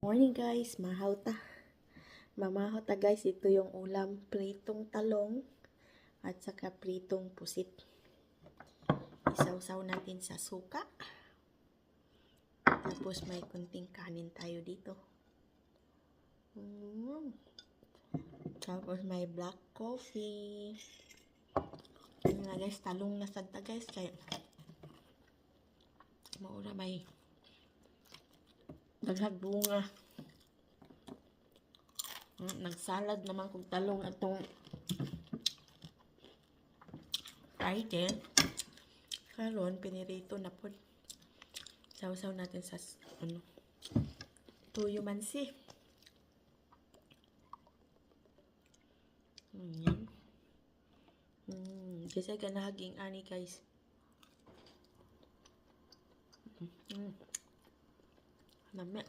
Morning guys, mahaw ta. Mamahaw ta guys, ito yung ulam, pritong talong at saka pritong pusit. Isawsaw natin sa suka. Tapos may kunting kanin tayo dito. Tapos may black coffee. Yun nga guys, talong na sadta guys. Kaya maura may daghag bunga. Nagsalad naman kung talong atong fried. Karon pinirito na po. Sausaw natin sa tuyo mansi. Yan. Kasi ganahaging ani guys. Nami.